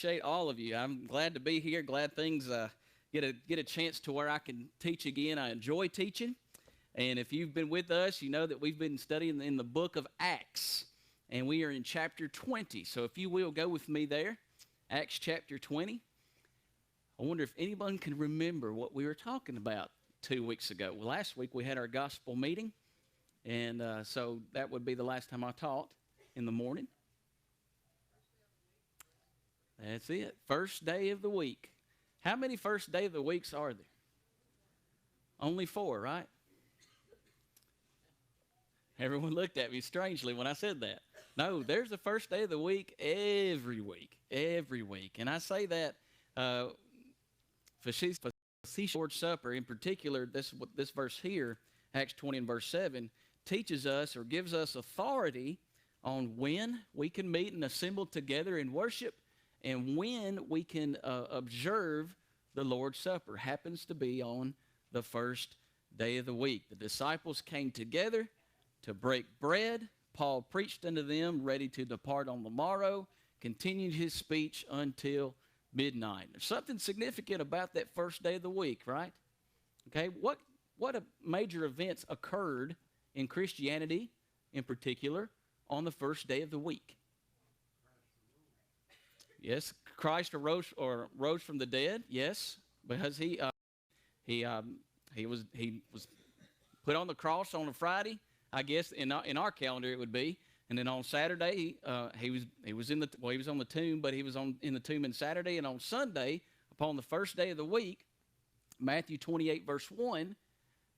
appreciate all of you. I'm glad to be here. Glad things get a chance to where I can teach again. I enjoy teaching, and if you've been with us, you know that we've been studying in the book of Acts, and we are in chapter 20. So if you will go with me there, Acts chapter 20. I wonder if anyone can remember what we were talking about 2 weeks ago. Well, last week we had our gospel meeting, and so that would be the last time I taught in the morning. That's it. First day of the week. How many first day of the weeks are there? Only 4, right? Everyone looked at me strangely when I said that. No, there's the first day of the week every week. Every week. And I say that for Lord's Supper in particular, this verse here, Acts 20 and verse 7, teaches us or gives us authority on when we can meet and assemble together in worship, and when we can observe the Lord's Supper. Happens to be on the first day of the week. The disciples came together to break bread. Paul preached unto them, ready to depart on the morrow, continued his speech until midnight. There's something significant about that first day of the week, right? Okay, what major events occurred in Christianity in particular on the first day of the week? Yes, Christ rose from the dead. Yes, because he was put on the cross on a Friday. I guess in our calendar it would be, and then on Saturday he was on the tomb, but he was in the tomb on Saturday, and on Sunday, upon the first day of the week, Matthew 28 verse 1,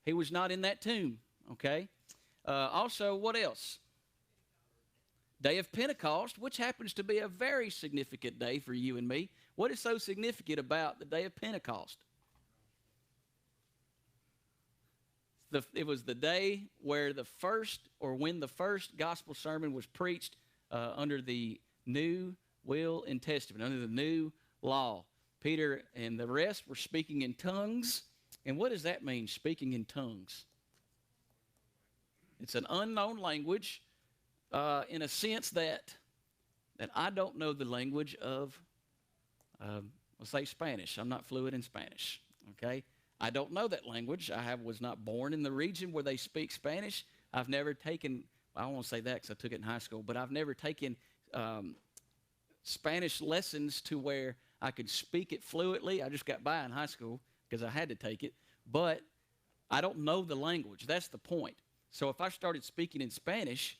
he was not in that tomb. Okay, also what else? Day of Pentecost, which happens to be a very significant day for you and me. What is so significant about the day of Pentecost? It was the day where when the first gospel sermon was preached under the new will and testament, under the new law. Peter and the rest were speaking in tongues. And what does that mean, speaking in tongues? It's an unknown language. In a sense that I don't know the language of, let's say Spanish. I'm not fluent in Spanish, okay? I don't know that language. Was not born in the region where they speak Spanish. I've never taken, I don't want to say that because I took it in high school, but I've never taken Spanish lessons to where I could speak it fluently. I just got by in high school because I had to take it, but I don't know the language. That's the point. So if I started speaking in Spanish,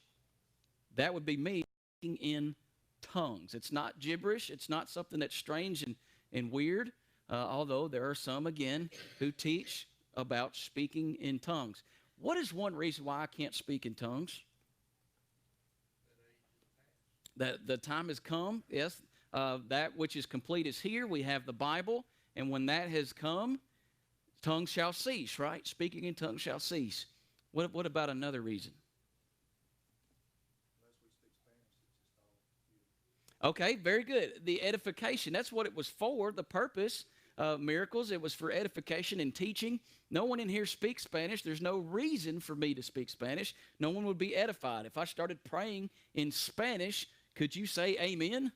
that would be me speaking in tongues. It's not gibberish. It's not something that's strange and weird, although there are some, again, who teach about speaking in tongues. What is one reason why I can't speak in tongues? That the time has come, yes. That which is complete is here. We have the Bible, and when that has come, tongues shall cease, right? Speaking in tongues shall cease. What about another reason? Okay, very good. The edification, that's what it was for, the purpose of miracles. It was for edification and teaching. No one in here speaks Spanish. There's no reason for me to speak Spanish. No one would be edified. If I started praying in Spanish, could you say amen?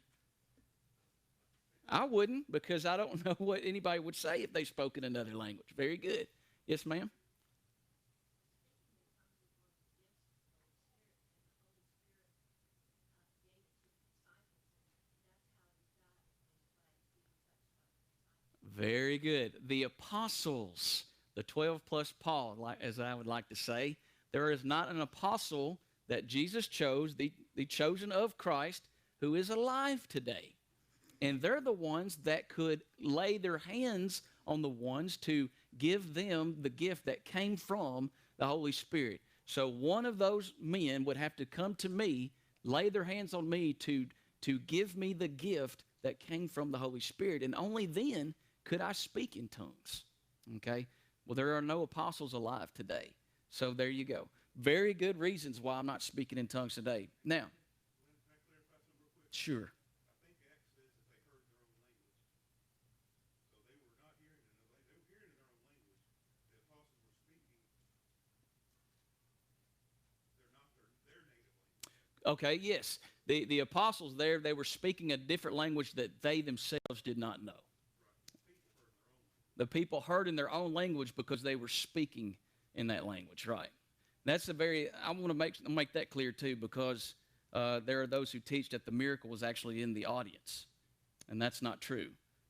I wouldn't, because I don't know what anybody would say if they spoke in another language. Very good. Yes, ma'am? Very good. The apostles, the 12 plus Paul, as I would like to say, there is not an apostle that Jesus chose, the chosen of Christ, who is alive today. And they're the ones that could lay their hands on the ones to give them the gift that came from the Holy Spirit. So one of those men would have to come to me, lay their hands on me to give me the gift that came from the Holy Spirit. And only then could I speak in tongues? Okay? Well, there are no apostles alive today. So there you go. Very good reasons why I'm not speaking in tongues today. Now, sure. Okay, yes. The apostles there, they were speaking a different language that they themselves did not know. The people heard in their own language because they were speaking in that language, right? That's a very, I want to make that clear too, because there are those who teach that the miracle was actually in the audience, and that's not true.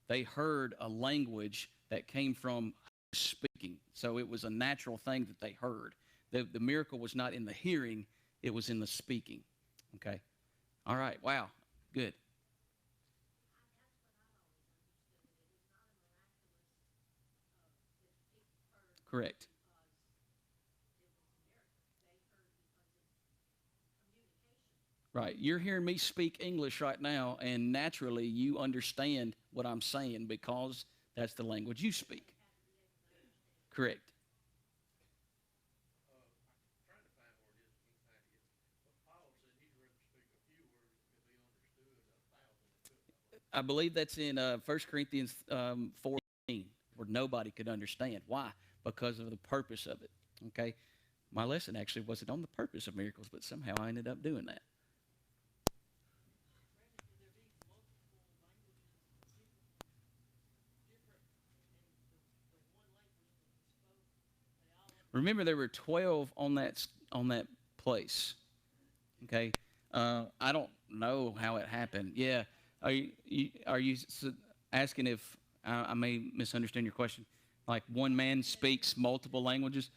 They heard a language that came from speaking, so it was a natural thing that they heard. The miracle was not in the hearing, it was in the speaking. Okay? All right, wow, good. Correct. Right. You're hearing me speak English right now, and naturally you understand what I'm saying because that's the language you speak. Correct. I believe that's in 1 Corinthians 14, where nobody could understand. Why? Because of the purpose of it. Okay? My lesson actually wasn't on the purpose of miracles, but somehow I ended up doing that. Remember, there were 12 on that place. Okay, I don't know how it happened. Yeah, are you asking if I may misunderstand your question? Like one man speaks multiple languages?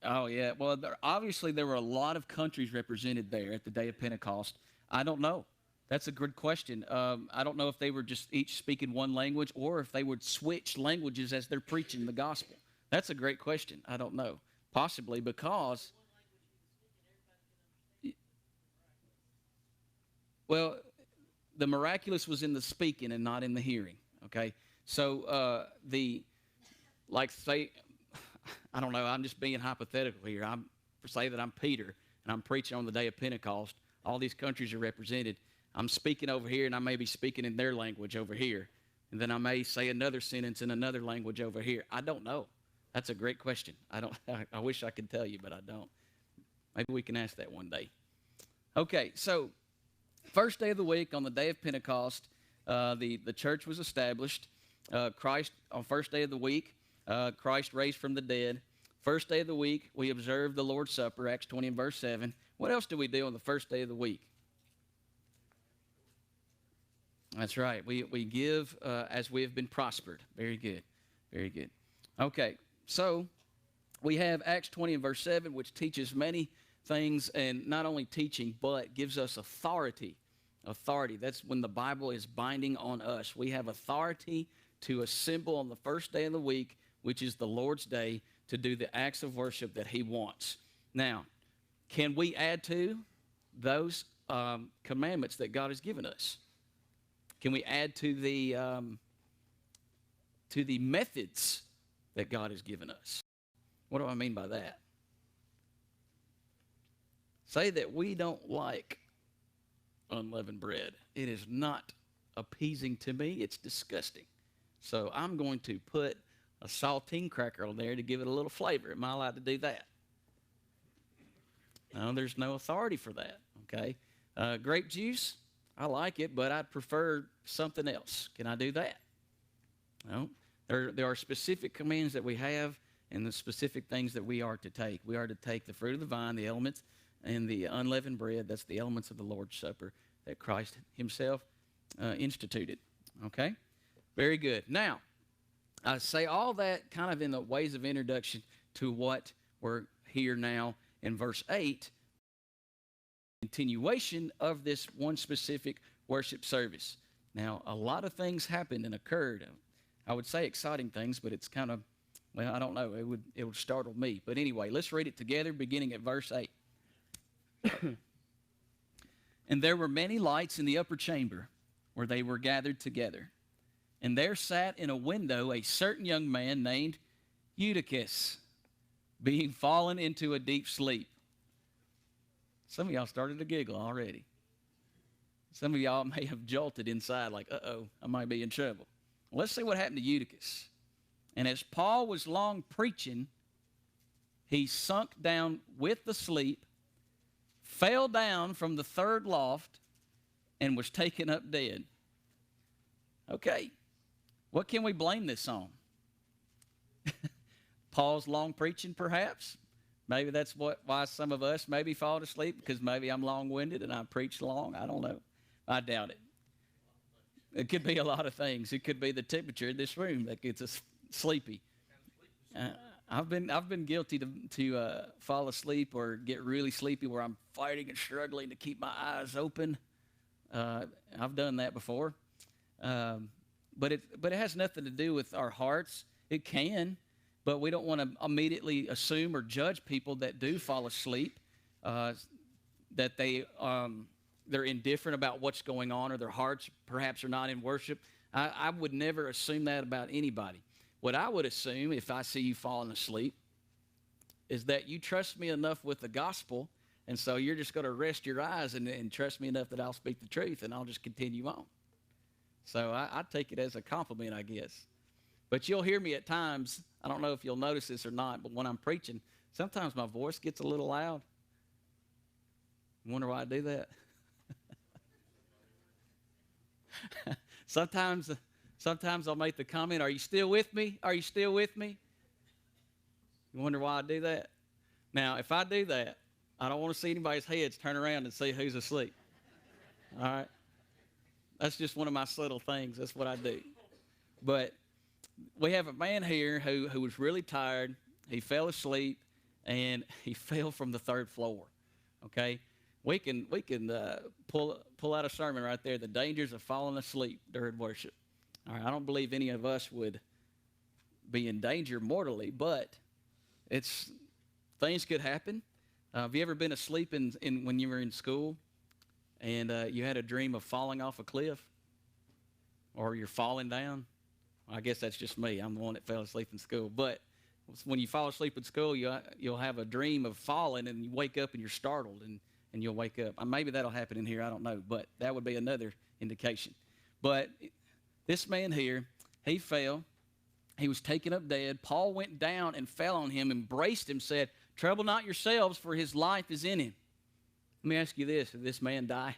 Oh yeah. Well, obviously there were a lot of countries represented there at the day of Pentecost. I don't know. That's a good question. I don't know if they were just each speaking one language or if they would switch languages as they're preaching the gospel. That's a great question. I don't know. Possibly because, well, the miraculous was in the speaking and not in the hearing. Okay, so the like say, I don't know. I'm just being hypothetical here. I'm say that I'm Peter and I'm preaching on the day of Pentecost. All these countries are represented. I'm speaking over here, and I may be speaking in their language over here, and then I may say another sentence in another language over here. I don't know. That's a great question. I don't. I wish I could tell you, but I don't. Maybe we can ask that one day. Okay, so first day of the week on the day of Pentecost, the church was established. Christ on first day of the week, Christ raised from the dead. First day of the week, we observed the Lord's Supper, Acts 20 and verse 7. What else do we do on the first day of the week? That's right. We give as we have been prospered. Very good. Very good. Okay, so we have Acts 20 and verse 7, which teaches many things, and not only teaching, but gives us authority. Authority. That's when the Bible is binding on us. We have authority to assemble on the first day of the week, which is the Lord's Day, to do the acts of worship that He wants. Now, can we add to those commandments that God has given us? Can we add to the methods that God has given us? What do I mean by that? Say that we don't like unleavened bread. It is not appeasing to me. It's disgusting. So I'm going to put a saltine cracker on there to give it a little flavor. Am I allowed to do that? No, there's no authority for that. Okay. Grape juice, I like it, but I'd prefer something else. Can I do that? No. There are specific commands that we have and the specific things that we are to take. We are to take the fruit of the vine, the elements, and the unleavened bread. That's the elements of the Lord's Supper that Christ Himself instituted. Okay? Very good. Now, I say all that kind of in the ways of introduction to what we're here now in verse 8, continuation of this one specific worship service. Now, a lot of things happened and occurred. I would say exciting things, but it's kind of, well, I don't know. It would startle me. But anyway, let's read it together, beginning at verse 8. And there were many lights in the upper chamber where they were gathered together. And there sat in a window a certain young man named Eutychus, being fallen into a deep sleep. Some of y'all started to giggle already. Some of y'all may have jolted inside like, uh-oh, I might be in trouble. Let's see what happened to Eutychus. And as Paul was long preaching, he sunk down with the sleep, fell down from the third loft and was taken up dead. Okay, what can we blame this on? Paul's long preaching, perhaps. Maybe that's why some of us maybe fall asleep, because maybe I'm long-winded and I preach long. I don't know. I doubt it. It could be a lot of things. It could be the temperature in this room that gets us sleepy. I've been guilty to fall asleep or get really sleepy where I'm fighting and struggling to keep my eyes open. I've done that before. But it has nothing to do with our hearts. It can, but we don't want to immediately assume or judge people that do fall asleep, that they're indifferent about what's going on, or their hearts perhaps are not in worship. I would never assume that about anybody. What I would assume if I see you falling asleep is that you trust me enough with the gospel, and so you're just going to rest your eyes and trust me enough that I'll speak the truth, and I'll just continue on. So I take it as a compliment, I guess. But you'll hear me at times. I don't know if you'll notice this or not, but when I'm preaching, sometimes my voice gets a little loud. You wonder why I do that? Sometimes I'll make the comment, "Are you still with me? Are you still with me?" You wonder why I do that? Now, if I do that, I don't want to see anybody's heads turn around and see who's asleep. All right? That's just one of my subtle things. That's what I do. But we have a man here who was really tired. He fell asleep, and he fell from the third floor. Okay? We can pull out a sermon right there, the dangers of falling asleep during worship. All right, I don't believe any of us would be in danger mortally, but things could happen. Have you ever been asleep when you were in school and you had a dream of falling off a cliff, or you're falling down? I guess that's just me. I'm the one that fell asleep in school. But when you fall asleep in school, you'll have a dream of falling, and you wake up and you're startled, and you'll wake up. Maybe that'll happen in here. I don't know, but that would be another indication. But this man here, he fell. He was taken up dead. Paul went down and fell on him, embraced him, said, "Trouble not yourselves, for his life is in him." Let me ask you this. Did this man die?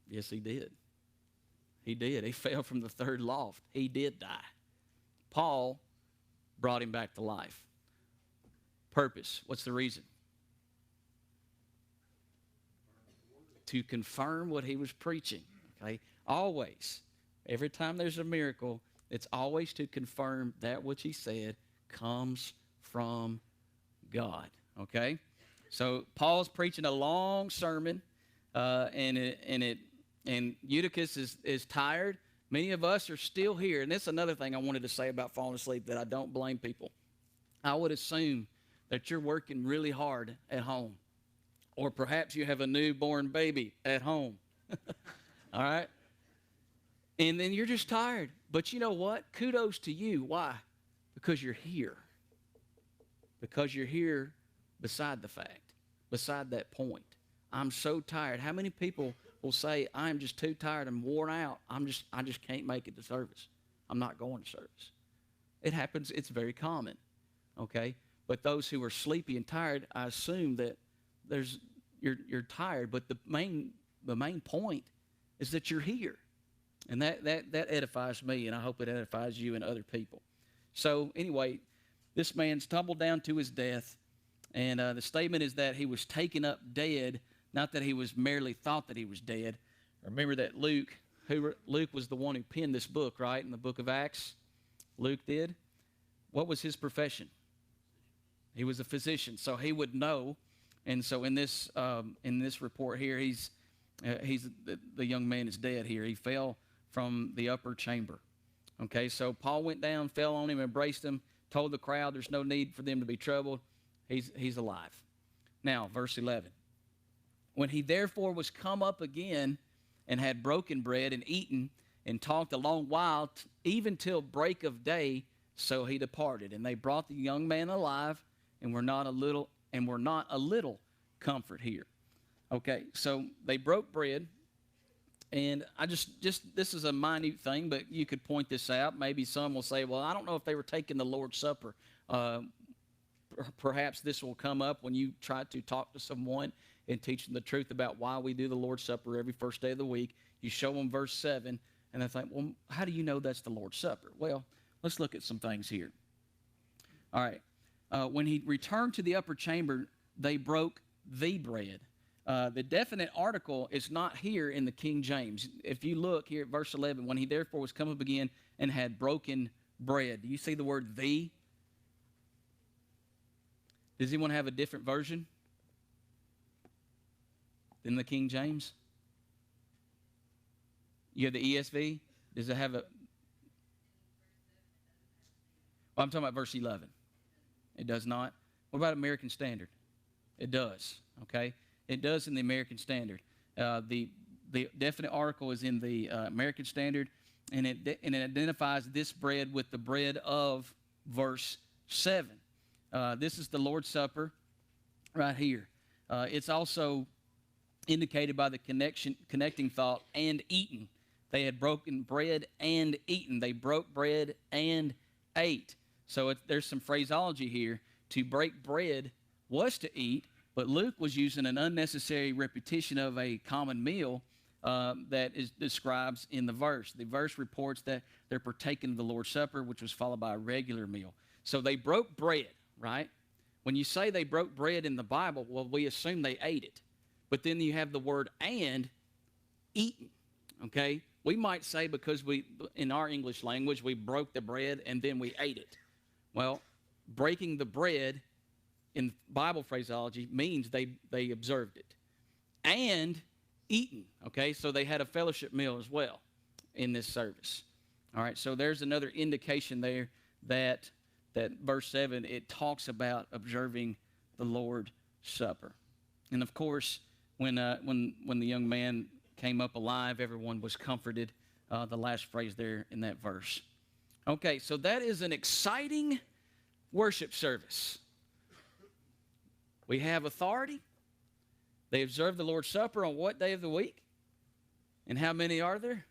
Yes, he did. He did. He fell from the third loft. He did die. Paul brought him back to life. Purpose. What's the reason? To confirm what he was preaching. Okay? Always. Every time there's a miracle, it's always to confirm that which he said comes from God. Okay? So Paul's preaching a long sermon, and Eutychus is tired. Many of us are still here. And that's another thing I wanted to say about falling asleep, that I don't blame people. I would assume that you're working really hard at home. Or perhaps you have a newborn baby at home. All right? And then you're just tired. But you know what? Kudos to you. Why? Because you're here. Because you're here beside the fact, beside that point. I'm so tired. How many people will say, "I'm just too tired and worn out. I just can't make it to service. I'm not going to service." It happens. It's very common. Okay? But those who are sleepy and tired, I assume that you're tired, but the main point is that you're here. And that edifies me, and I hope it edifies you and other people. So anyway, this man stumbled down to his death, and the statement is that he was taken up dead, not that he was merely thought that he was dead. Remember that Luke was the one who penned this book, right, in the book of Acts? Luke did. What was his profession? He was a physician, so he would know. And so in this report here, the young man is dead here. He fell from the upper chamber. Okay, so Paul went down, fell on him, embraced him, told the crowd there's no need for them to be troubled. He's alive. Now, verse 11. When he therefore was come up again and had broken bread and eaten and talked a long while, even till break of day, so he departed. And they brought the young man alive, and were not a little comfort here. Okay, so they broke bread, and I just this is a minute thing, but you could point this out. Maybe some will say, "Well, I don't know if they were taking the Lord's Supper." perhaps this will come up when you try to talk to someone and teach them the truth about why we do the Lord's Supper every first day of the week. You show them verse 7, and they think, well, how do you know that's the Lord's Supper? Well, let's look at some things here. All right. When he returned to the upper chamber, they broke the bread. The definite article is not here in the King James. If you look here at verse 11, when he therefore was come up again and had broken bread. Do you see the word the? Does anyone have a different version than the King James? You have the ESV? Does it have a... Well, I'm talking about verse 11. It does not. What about American Standard? It does, okay? It does in the American Standard. The definite article is in the American Standard, and it identifies this bread with the bread of verse 7. This is the Lord's Supper right here. It's also indicated by the connecting thought, and eaten. They had broken bread and eaten. They broke bread and ate. So there's some phraseology here. To break bread was to eat, but Luke was using an unnecessary repetition of a common meal that is describes in the verse. The verse reports that they're partaking of the Lord's Supper, which was followed by a regular meal. So they broke bread, right? When you say they broke bread in the Bible, well, we assume they ate it. But then you have the word and, eaten, okay? We might say because in our English language, we broke the bread and then we ate it. Well, breaking the bread in Bible phraseology means they observed it. And eaten, okay? So they had a fellowship meal as well in this service. All right, so there's another indication there that verse 7, it talks about observing the Lord's Supper. And of course, when the young man came up alive, everyone was comforted. The last phrase there in that verse. Okay, so that is an exciting worship service. We have authority. They observe the Lord's Supper on what day of the week? And how many are there?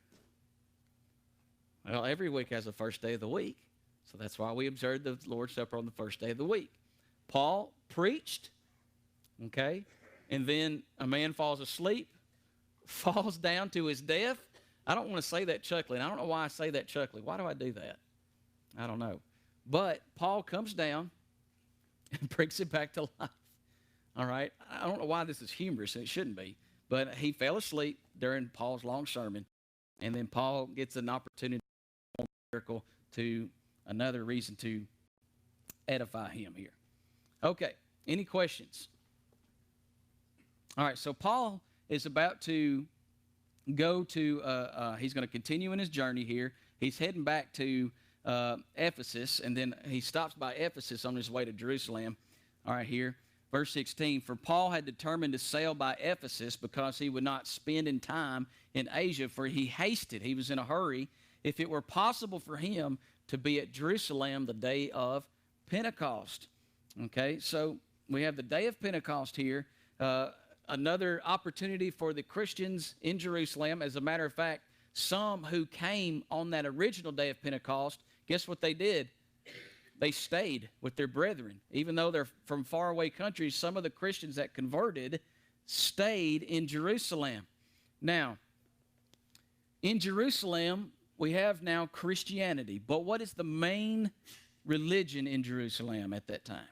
Well, every week has a first day of the week. So that's why we observe the Lord's Supper on the first day of the week. Paul preached, okay, and then a man falls asleep, falls down to his death. I don't want to say that chuckling. I don't know why I say that chuckling. Why do I do that? I don't know. But Paul comes down and brings it back to life. All right? I don't know why this is humorous, and it shouldn't be. But he fell asleep during Paul's long sermon, and then Paul gets an opportunity to perform a miracle to another reason to edify him here. Okay, any questions? All right, so Paul is about to go to, he's going to continue in his journey here. He's heading back to Ephesus, and then he stops by Ephesus on his way to Jerusalem. All right, here, verse 16. For Paul had determined to sail by Ephesus because he would not spend in time in Asia, for he hasted. He was in a hurry. If it were possible for him to be at Jerusalem the day of Pentecost. Okay, so we have the day of Pentecost here. Another opportunity for the Christians in Jerusalem. As a matter of fact, some who came on that original day of Pentecost, guess what they did? They stayed with their brethren. Even though they're from faraway countries, some of the Christians that converted stayed in Jerusalem. Now, in Jerusalem, we have now Christianity. But what is the main religion in Jerusalem at that time?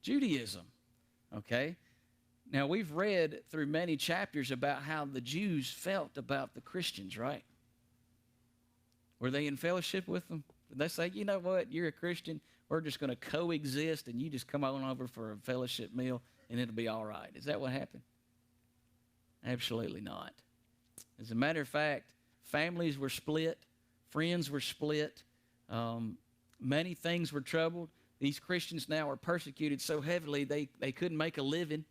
Judaism. Okay? Now, we've read through many chapters about how the Jews felt about the Christians, right? Were they in fellowship with them? Did they say, you know what, you're a Christian, we're just going to coexist, and you just come on over for a fellowship meal, and it'll be all right? Is that what happened? Absolutely not. As a matter of fact, families were split, friends were split, many things were troubled. These Christians now are persecuted so heavily they couldn't make a living.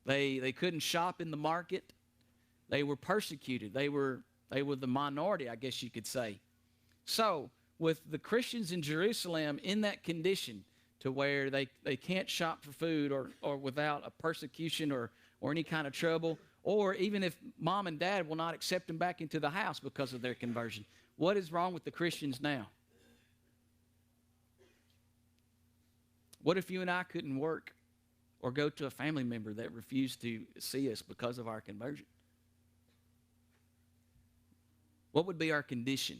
They couldn't shop in the market. They were persecuted. They were the minority, I guess you could say. So, with the Christians in Jerusalem in that condition to where they can't shop for food or without a persecution or any kind of trouble, or even if mom and dad will not accept them back into the house because of their conversion. What is wrong with the Christians now? What if you and I couldn't work or go to a family member that refused to see us because of our conversion? What would be our condition?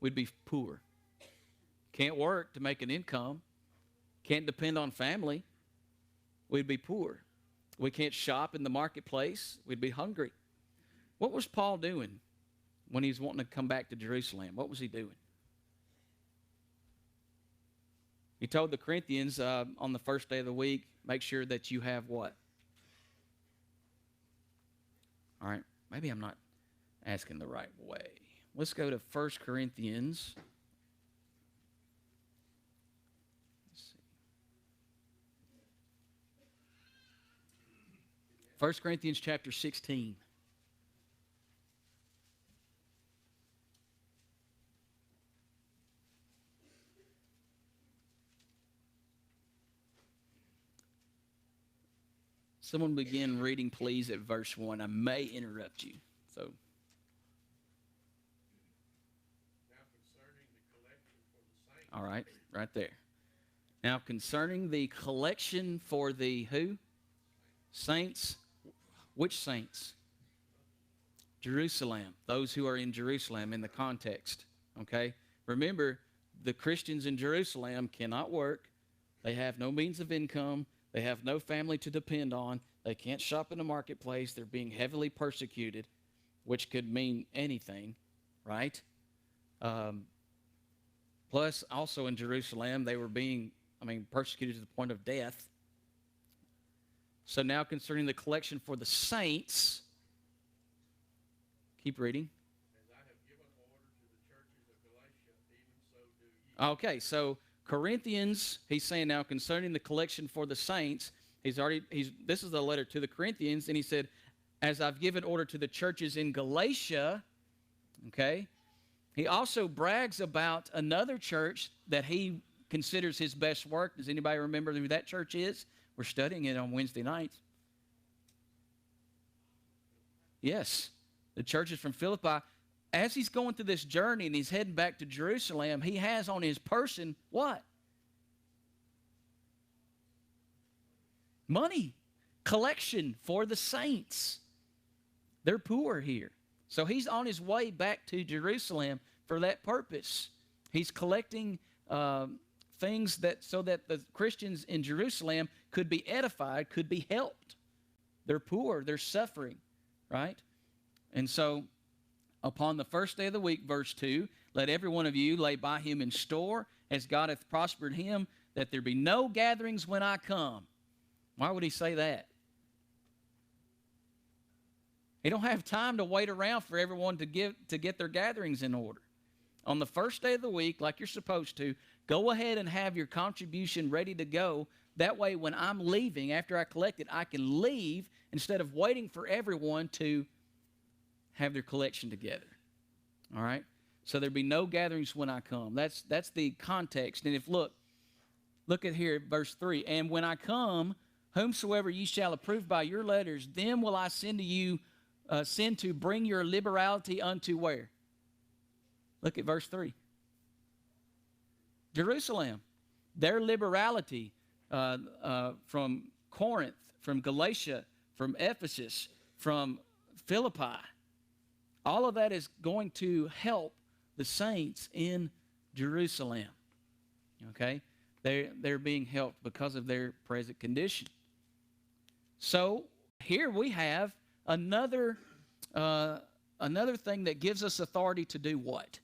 We'd be poor. Can't work to make an income. Can't depend on family. We'd be poor. We can't shop in the marketplace. We'd be hungry. What was Paul doing when he was wanting to come back to Jerusalem? What was he doing? He told the Corinthians on the first day of the week, make sure that you have what? All right, maybe I'm not asking the right way. Let's go to 1 Corinthians. Let's see. 1 Corinthians chapter 16. Someone begin reading, please, at verse 1. I may interrupt you. So. All right, right there. Now, concerning the collection for the who? Saints. Which saints? Jerusalem. Those who are in Jerusalem in the context. Okay? Remember, the Christians in Jerusalem cannot work. They have no means of income. They have no family to depend on. They can't shop in the marketplace. They're being heavily persecuted, which could mean anything, right? Plus, also in Jerusalem, they were being, persecuted to the point of death. So now concerning the collection for the saints, keep reading. As I have given order to the churches of Galatia, even so do ye. Okay, so Corinthians, he's saying now concerning the collection for the saints, this is a letter to the Corinthians, and he said, as I've given order to the churches in Galatia, okay, he also brags about another church that he considers his best work. Does anybody remember who that church is? We're studying it on Wednesday nights. Yes, the church is from Philippi. As he's going through this journey and he's heading back to Jerusalem, he has on his person what? Money. Collection for the saints. They're poor here. So he's on his way back to Jerusalem for that purpose. He's collecting things so that the Christians in Jerusalem could be edified, could be helped. They're poor, they're suffering, right? And so upon the first day of the week, verse 2, let every one of you lay by him in store, as God hath prospered him, that there be no gatherings when I come. Why would he say that? He don't have time to wait around for everyone to get their gatherings in order. On the first day of the week, like you're supposed to, go ahead and have your contribution ready to go. That way, when I'm leaving, after I collect it, I can leave instead of waiting for everyone to have their collection together. All right? So there'll be no gatherings when I come. That's the context. And if look at here, verse 3. And when I come, whomsoever ye shall approve by your letters, them will I send to you, send to bring your liberality unto where? Look at verse 3. Jerusalem. Their liberality from Corinth, from Galatia, from Ephesus, from Philippi. All of that is going to help the saints in Jerusalem. Okay? They're being helped because of their present condition. So here we have another thing that gives us authority to do what?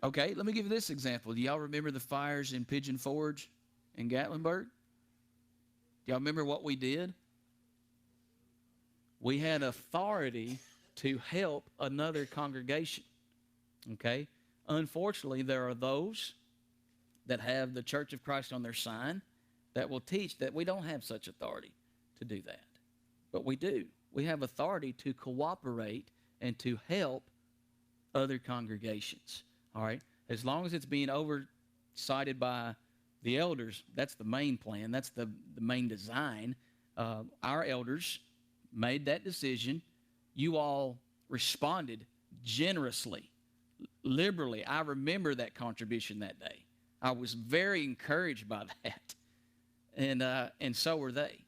Okay, let me give you this example. Do y'all remember the fires in Pigeon Forge in Gatlinburg? Do y'all remember what we did? We had authority to help another congregation. Okay? Unfortunately, there are those that have the Church of Christ on their sign that will teach that we don't have such authority to do that. But we do. We have authority to cooperate and to help other congregations. All right? As long as it's being oversighted by the elders, that's the main plan. That's the main design. Our elders, made that decision. You all responded generously, liberally. I remember that contribution that day. I was very encouraged by that, and so were they.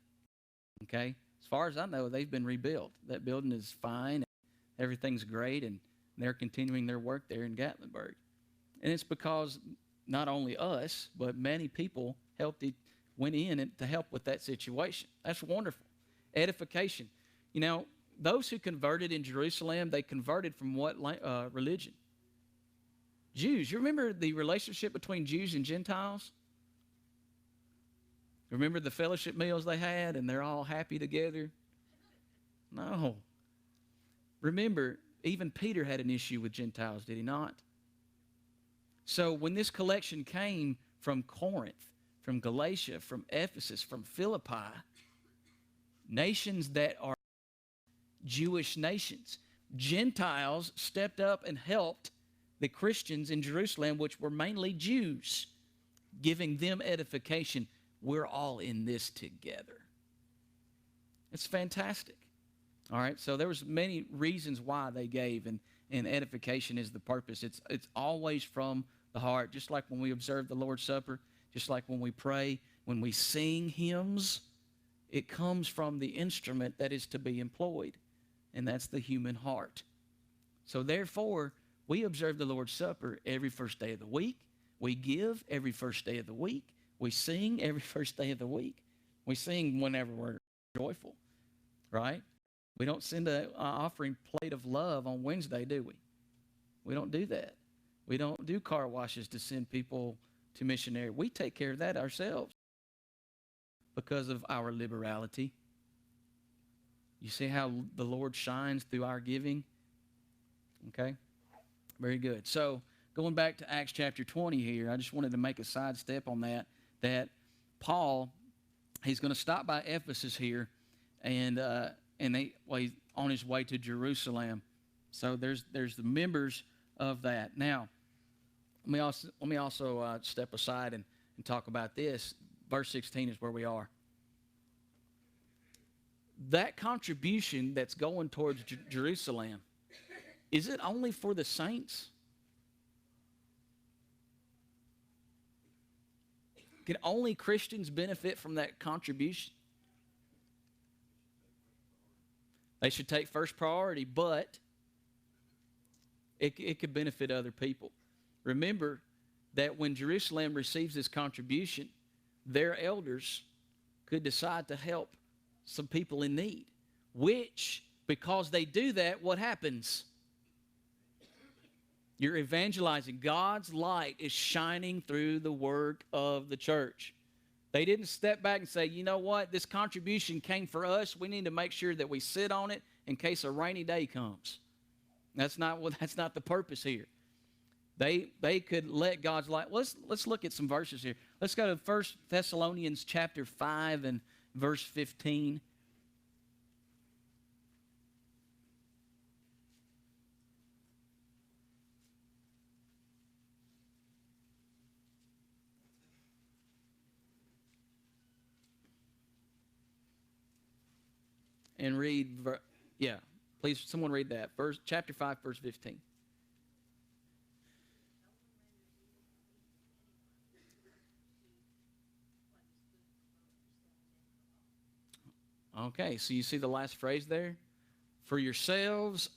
Okay, as far as I know, they've been rebuilt. That building is fine. Everything's great, and they're continuing their work there in Gatlinburg. And it's because not only us, but many people went in to help with that situation. That's wonderful. Edification. You know, those who converted in Jerusalem, they converted from what religion? Jews. You remember the relationship between Jews and Gentiles? Remember the fellowship meals they had and they're all happy together? No. Remember, even Peter had an issue with Gentiles, did he not? So when this collection came from Corinth, from Galatia, from Ephesus, from Philippi, nations that are Jewish nations, Gentiles stepped up and helped the Christians in Jerusalem, which were mainly Jews, giving them edification. We're all in this together. It's fantastic. All right, so there was many reasons why they gave, and edification is the purpose. It's always from the heart, just like when we observe the Lord's Supper, just like when we pray, when we sing hymns, it comes from the instrument that is to be employed, and that's the human heart. So therefore, we observe the Lord's Supper every first day of the week. We give every first day of the week. We sing every first day of the week. We sing whenever we're joyful, right? We don't send an offering plate of love on Wednesday, do we? We don't do that. We don't do car washes to send people to missionary. We take care of that ourselves because of our liberality. You see how the Lord shines through our giving? Okay? Very good. So, going back to Acts chapter 20 here, I just wanted to make a sidestep on that Paul, he's going to stop by Ephesus here, and he's on his way to Jerusalem. So there's the members of that. Now, let me also step aside and talk about this. Verse 16 is where we are. That contribution that's going towards Jerusalem, is it only for the saints? Can only Christians benefit from that contribution? They should take first priority, but it could benefit other people. Remember that when Jerusalem receives this contribution, their elders could decide to help some people in need, which, because they do that, what happens? You're evangelizing. God's light is shining through the work of the church. They didn't step back and say, you know what, this contribution came for us. We need to make sure that we sit on it in case a rainy day comes. That's not the purpose here. They could let God's light. Let's look at some verses here. Let's go to 1 Thessalonians chapter 5 and verse 15. And read, please, someone read that. Chapter 5, verse 15. Okay, so you see the last phrase there? For yourselves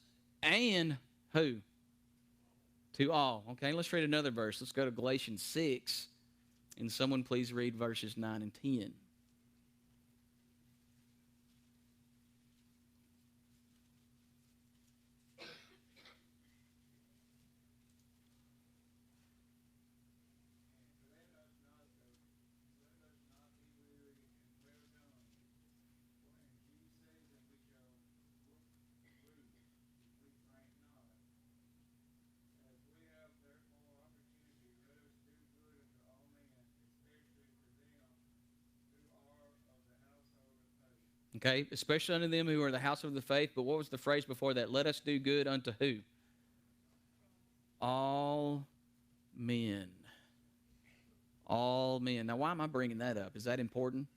and who? To all. Okay, let's read another verse. Let's go to Galatians 6, and someone please read verses 9 and 10. Okay, especially unto them who are the house of the faith. But what was the phrase before that? Let us do good unto who? All men. All men. Now, why am I bringing that up? Is that important?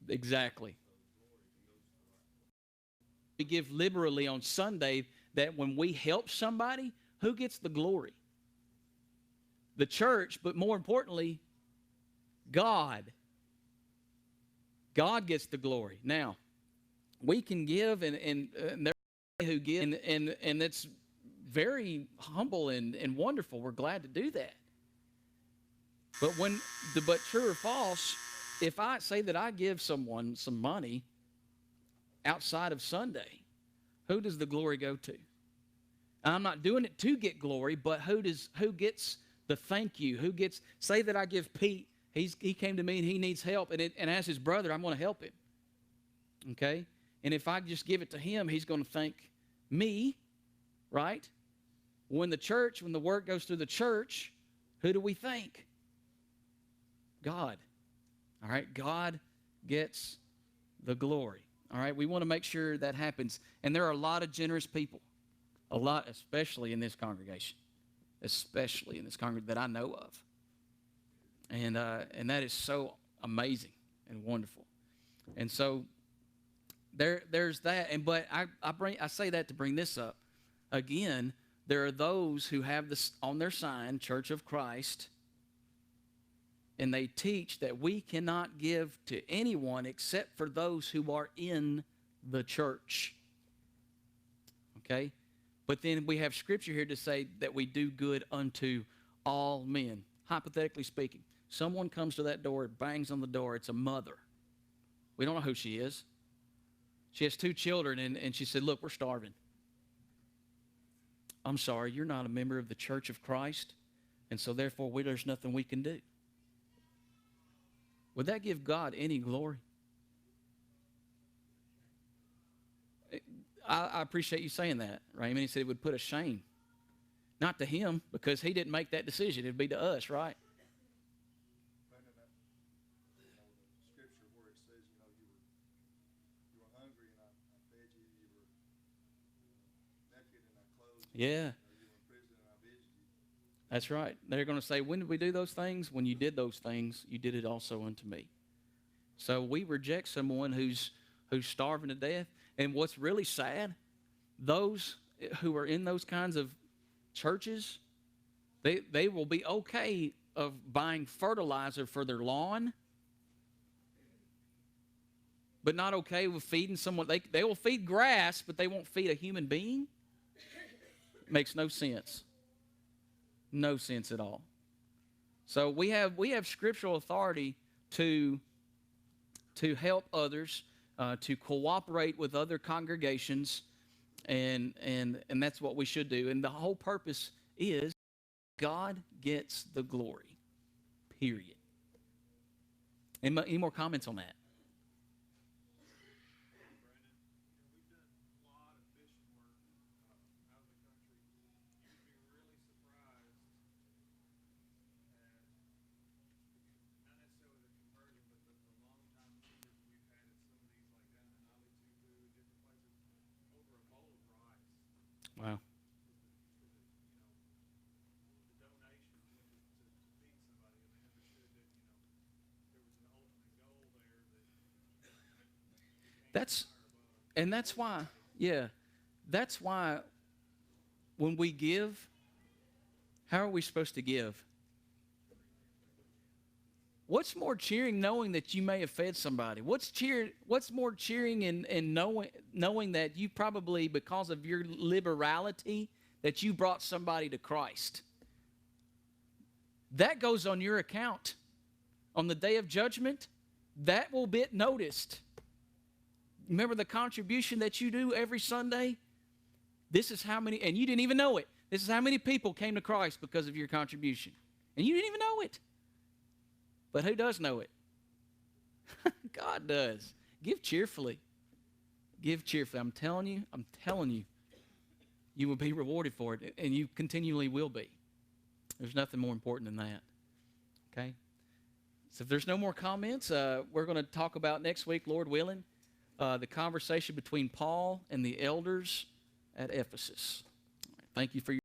Exactly. We give liberally on Sunday, that when we help somebody, who gets the glory? The church, but more importantly, God. God gets the glory. Now, we can give, and there are who give, and it's very humble and wonderful. We're glad to do that. But true or false, if I say that I give someone some money outside of Sunday, who does the glory go to? I'm not doing it to get glory, but who gets the thank you? Who gets, say that I give Pete, he came to me and he needs help, and as his brother, I'm going to help him. Okay? And if I just give it to him, he's going to thank me, right? When the work goes through the church, who do we thank? God. All right? God gets the glory. All right? We want to make sure that happens. And there are a lot of generous people. A lot, especially in this congregation. Especially in this congregation that I know of. And that is so amazing and wonderful. And so there's that. But I say that to bring this up. Again, there are those who have this on their sign, Church of Christ, and they teach that we cannot give to anyone except for those who are in the church. Okay? But then we have scripture here to say that we do good unto all men. Hypothetically speaking, someone comes to that door, bangs on the door, it's a mother. We don't know who she is. She has 2 children, and she said, look, we're starving. I'm sorry, you're not a member of the Church of Christ, and so therefore there's nothing we can do. Would that give God any glory? I appreciate you saying that, Raymond. He said it would put a shame. Not to him, because he didn't make that decision. It would be to us, right? Scripture where it says, you were hungry and I fed you, you were naked and I clothed you. Yeah. You were in prison and I visited you. That's right. They're going to say, when did we do those things? When you did those things, you did it also unto me. So we reject someone who's starving to death. And what's really sad, those who are in those kinds of churches, they will be okay of buying fertilizer for their lawn, but not okay with feeding someone. They will feed grass, but they won't feed a human being. Makes no sense. No sense at all. So we have scriptural authority to help others, to cooperate with other congregations, and that's what we should do. And the whole purpose is God gets the glory. Period. Any more comments on that? Wow. That's why, yeah, that's why when we give, how are we supposed to give? What's more cheering knowing that you may have fed somebody? What's more cheering in knowing that you probably, because of your liberality, that you brought somebody to Christ? That goes on your account. On the day of judgment, that will be noticed. Remember the contribution that you do every Sunday? This is how many, and you didn't even know it. This is how many people came to Christ because of your contribution. And you didn't even know it. But who does know it? God does. Give cheerfully. Give cheerfully. I'm telling you, you will be rewarded for it, and you continually will be. There's nothing more important than that. Okay? So if there's no more comments, we're going to talk about next week, Lord willing, the conversation between Paul and the elders at Ephesus. Thank you for your